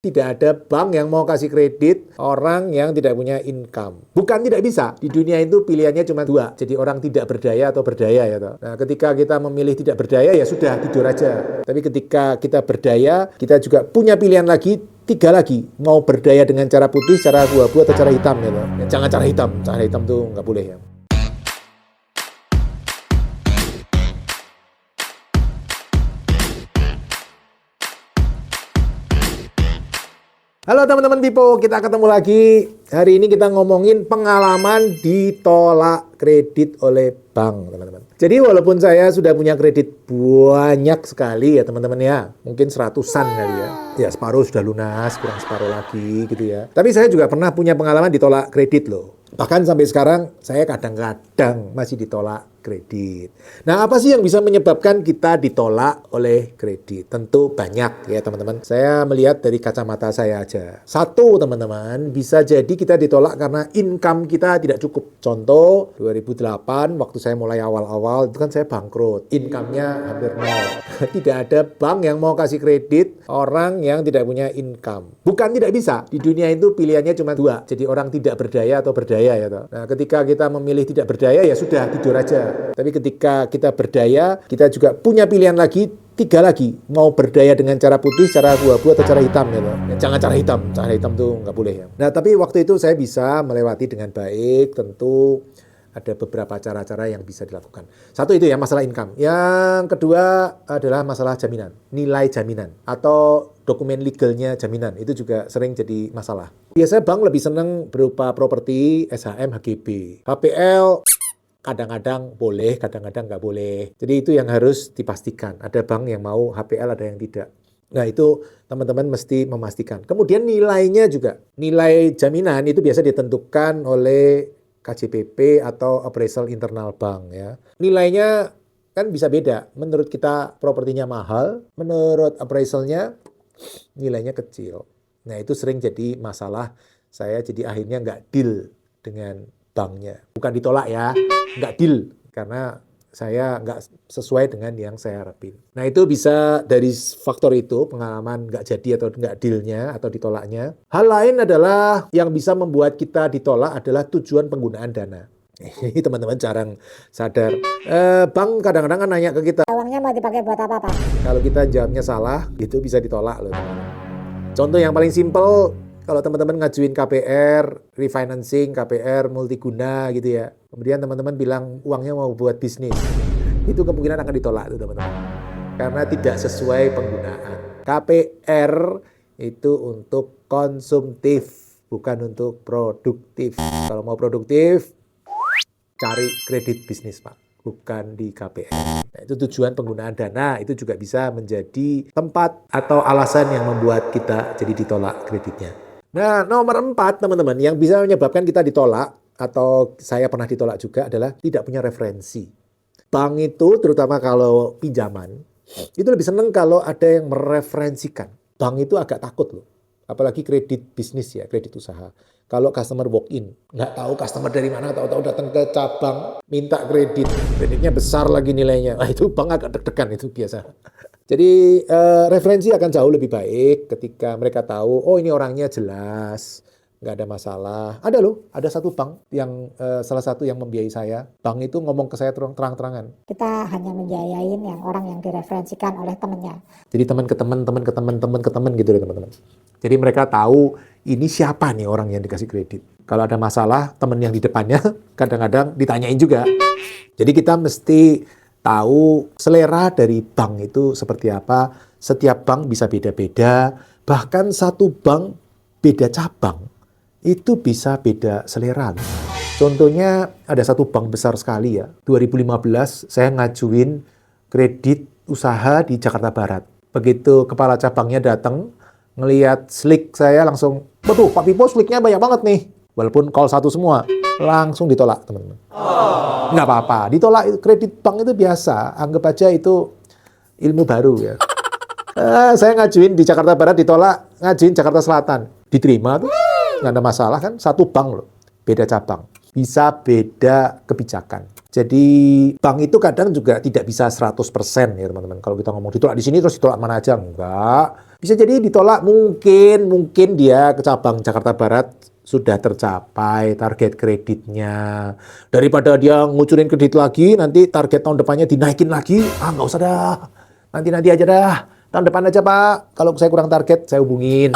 Tidak ada bank yang mau kasih kredit orang yang tidak punya income. Bukan tidak bisa. Di dunia itu pilihannya cuma dua. Jadi orang tidak berdaya atau berdaya ya toh. Nah, ketika kita memilih tidak berdaya ya sudah tidur aja. Tapi ketika kita berdaya, kita juga punya pilihan lagi, tiga lagi. Mau berdaya dengan cara putih, cara abu-abu atau cara hitam ya toh. Ya, jangan cara hitam. Cara hitam tuh nggak boleh ya. Halo teman-teman Pipo, kita ketemu lagi. Hari ini kita ngomongin pengalaman ditolak kredit oleh bank, teman-teman. Jadi walaupun saya sudah punya kredit banyak sekali ya teman-teman ya, mungkin seratusan kali ya. Ya separuh sudah lunas, kurang separuh lagi gitu ya. Tapi saya juga pernah punya pengalaman ditolak kredit loh. Bahkan sampai sekarang saya kadang-kadang masih ditolak kredit. Nah, apa sih yang bisa menyebabkan kita ditolak oleh kredit? Tentu banyak ya teman-teman. Saya melihat dari kacamata saya aja. Satu teman-teman, bisa jadi kita ditolak karena income kita tidak cukup. Contoh, 2008 waktu saya mulai awal-awal itu kan saya bangkrut. Income-nya hampir nol. Tidak ada bank yang mau kasih kredit orang yang tidak punya income. Bukan tidak bisa. Di dunia itu pilihannya cuma dua. Jadi orang tidak berdaya atau berdaya ya toh. Nah, ketika kita memilih tidak berdaya ya sudah tidur aja. Tapi ketika kita berdaya, kita juga punya pilihan lagi, tiga lagi. Mau berdaya dengan cara putih, cara abu-abu atau cara hitam ya toh. Ya, jangan cara hitam. Cara hitam tuh nggak boleh ya. Nah, tapi waktu itu saya bisa melewati dengan baik. Tentu ada beberapa cara-cara yang bisa dilakukan. Satu itu ya masalah income. Yang kedua adalah masalah jaminan, nilai jaminan atau dokumen legalnya jaminan. Itu juga sering jadi masalah. Biasanya bank lebih senang berupa properti, SHM, HGB. HPL kadang-kadang boleh, kadang-kadang nggak boleh. Jadi itu yang harus dipastikan. Ada bank yang mau HPL, ada yang tidak. Nah itu teman-teman mesti memastikan. Kemudian nilainya juga. Nilai jaminan itu biasa ditentukan oleh KJPP atau appraisal internal bank ya. Nilainya kan bisa beda. Menurut kita propertinya mahal, menurut appraisalnya nilainya kecil. Nah itu sering jadi masalah. Saya jadi akhirnya nggak deal dengan banknya. Bukan ditolak ya, nggak deal. Karena saya nggak sesuai dengan yang saya harapin. Nah itu bisa dari faktor itu, pengalaman nggak jadi atau nggak dealnya atau ditolaknya. Hal lain adalah yang bisa membuat kita ditolak adalah tujuan penggunaan dana. Ini teman-teman jarang sadar. Bank kadang-kadang kan nanya ke kita, uangnya mau dipakai buat apa, Pak? kalau kita jawabnya salah, itu bisa ditolak loh. Contoh yang paling simpel, kalau teman-teman ngajuin KPR, refinancing, KPR multiguna gitu ya. Kemudian teman-teman bilang uangnya mau buat bisnis. Itu kemungkinan akan ditolak tuh teman-teman. Karena tidak sesuai penggunaan. KPR itu untuk konsumtif, bukan untuk produktif. Kalau mau produktif, cari kredit bisnis Pak, bukan di KPR. Nah, itu tujuan penggunaan dana, itu juga bisa menjadi tempat atau alasan yang membuat kita jadi ditolak kreditnya. Nah, nomor 4 teman-teman, yang bisa menyebabkan kita ditolak, atau saya pernah ditolak juga adalah tidak punya referensi. Bank itu, terutama kalau pinjaman, itu lebih senang kalau ada yang mereferensikan. Bank itu agak takut loh. Apalagi kredit bisnis ya, kredit usaha. Kalau customer walk in, nggak tahu customer dari mana, tahu-tahu datang ke cabang, minta kredit. Kreditnya besar lagi nilainya. Nah, itu bank agak deg-degan itu biasa. Jadi referensi akan jauh lebih baik ketika mereka tahu, oh ini orangnya jelas, nggak ada masalah. Ada loh, ada satu bank yang salah satu yang membiayai saya. Bank itu ngomong ke saya terang-terangan. Kita hanya membiayain yang orang yang direferensikan oleh temennya. Jadi teman ke teman, teman ke teman, teman ke teman gitu loh teman-teman. Jadi mereka tahu ini siapa nih orang yang dikasih kredit. Kalau ada masalah, teman yang di depannya kadang-kadang ditanyain juga. Jadi kita mesti tahu selera dari bank itu seperti apa. Setiap bank bisa beda-beda. Bahkan satu bank beda cabang itu bisa beda selera. Contohnya ada satu bank besar sekali ya. 2015 saya ngajuin kredit usaha di Jakarta Barat. Begitu kepala cabangnya datang, ngelihat slik saya langsung, waduh Pak Pipo sliknya banyak banget nih. Walaupun call satu semua, langsung ditolak teman-teman. Nggak apa-apa, ditolak kredit bank itu biasa. Anggap aja itu ilmu baru ya. Saya ngajuin di Jakarta Barat ditolak, ngajuin Jakarta Selatan. Diterima tuh, nggak ada masalah kan. Satu bank loh, beda cabang. Bisa beda kebijakan. Jadi bank itu kadang juga tidak bisa 100% ya teman-teman. Kalau kita ngomong ditolak di sini terus ditolak mana aja, enggak. Bisa jadi ditolak, mungkin dia ke cabang Jakarta Barat sudah tercapai target kreditnya. Daripada dia ngucurin kredit lagi, nanti target tahun depannya dinaikin lagi. Nggak usah dah. Nanti aja dah. Tahun depan aja Pak. Kalau saya kurang target, saya hubungin.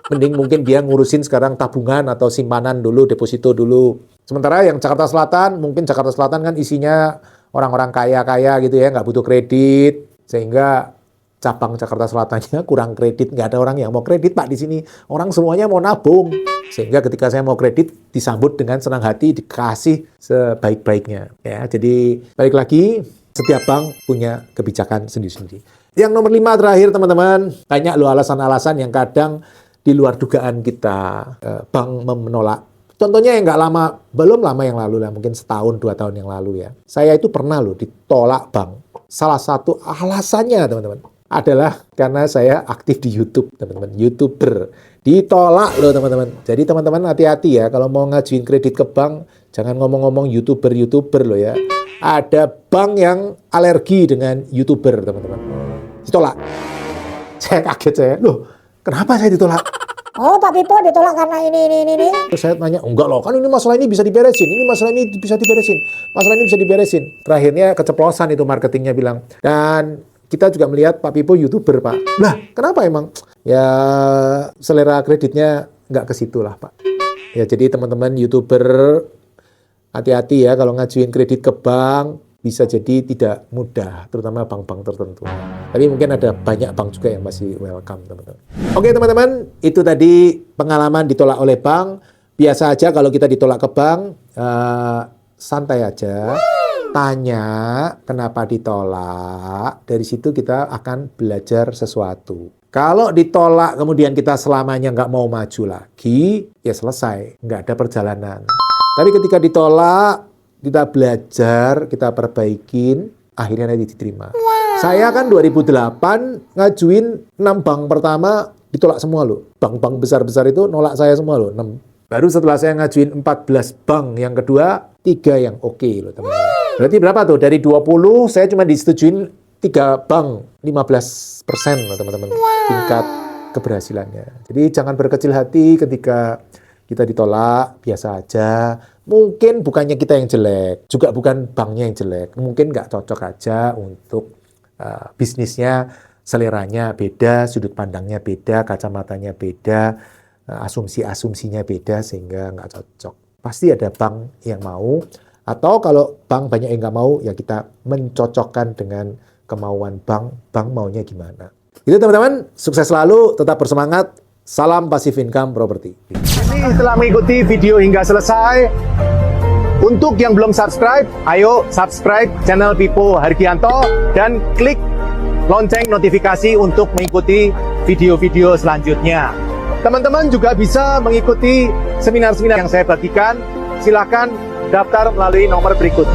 Mending mungkin dia ngurusin sekarang tabungan atau simpanan dulu, deposito dulu. Sementara yang Jakarta Selatan, mungkin Jakarta Selatan kan isinya orang-orang kaya-kaya gitu ya, nggak butuh kredit. Sehingga cabang Jakarta Selatannya kurang kredit, nggak ada orang yang mau kredit Pak di sini. Orang semuanya mau nabung. Sehingga ketika saya mau kredit disambut dengan senang hati, dikasih sebaik-baiknya. Ya, jadi balik lagi, setiap bank punya kebijakan sendiri-sendiri. Yang nomor 5 terakhir teman-teman, banyak loh alasan-alasan yang kadang di luar dugaan kita bank menolak. Contohnya yang nggak lama, belum lama yang lalu lah, mungkin setahun 2 tahun yang lalu ya. Saya itu pernah loh ditolak bank. Salah satu alasannya teman-teman adalah karena saya aktif di YouTube, teman-teman. YouTuber. Ditolak loh, teman-teman. Jadi teman-teman hati-hati ya, kalau mau ngajuin kredit ke bank, jangan ngomong-ngomong YouTuber loh ya. Ada bank yang alergi dengan YouTuber, teman-teman. Ditolak. Saya kaget saya. Loh, kenapa saya ditolak? Oh, Pak Pipo ditolak karena ini. Terus saya tanya, enggak loh, kan ini masalah ini bisa diberesin. Ini masalah ini bisa diberesin. Masalah ini bisa diberesin. Terakhirnya keceplosan itu marketingnya bilang. Dan kita juga melihat Pak Pipo YouTuber, Pak. Lah, kenapa emang? Ya, selera kreditnya nggak ke situ lah, Pak. Ya, jadi teman-teman YouTuber, hati-hati ya kalau ngajuin kredit ke bank, bisa jadi tidak mudah, terutama bank-bank tertentu. Tapi mungkin ada banyak bank juga yang masih welcome, teman-teman. Oke, teman-teman, itu tadi pengalaman ditolak oleh bank. Biasa aja kalau kita ditolak ke bank, santai aja. Tanya kenapa ditolak, dari situ kita akan belajar sesuatu. Kalau ditolak kemudian kita selamanya nggak mau maju lagi, ya selesai, nggak ada perjalanan. Tapi ketika ditolak, kita belajar, kita perbaikin, akhirnya nanti diterima. Saya kan 2008 ngajuin 6 bank pertama, ditolak semua loh. Bank-bank besar-besar itu nolak saya semua loh, 6. Baru setelah saya ngajuin 14 bank yang kedua, 3 yang oke loh teman-teman. Berarti berapa tuh? Dari 20 saya cuma disetujuin 3 bank, 15% loh teman-teman. Tingkat keberhasilannya. Jadi jangan berkecil hati ketika kita ditolak, biasa aja. Mungkin bukannya kita yang jelek, juga bukan banknya yang jelek. Mungkin nggak cocok aja untuk bisnisnya, seleranya beda, sudut pandangnya beda, kacamatanya beda, asumsi-asumsinya beda, sehingga nggak cocok. Pasti ada bank yang mau, atau kalau bank banyak yang nggak mau, ya kita mencocokkan dengan kemauan bank maunya gimana. Itu teman-teman, sukses selalu, tetap bersemangat, salam Passive Income Property. Setelah mengikuti video hingga selesai, untuk yang belum subscribe, ayo subscribe channel Pipo Hargianto dan klik lonceng notifikasi untuk mengikuti video-video selanjutnya. Teman-teman juga bisa mengikuti seminar-seminar yang saya bagikan. Silakan daftar melalui nomor berikut.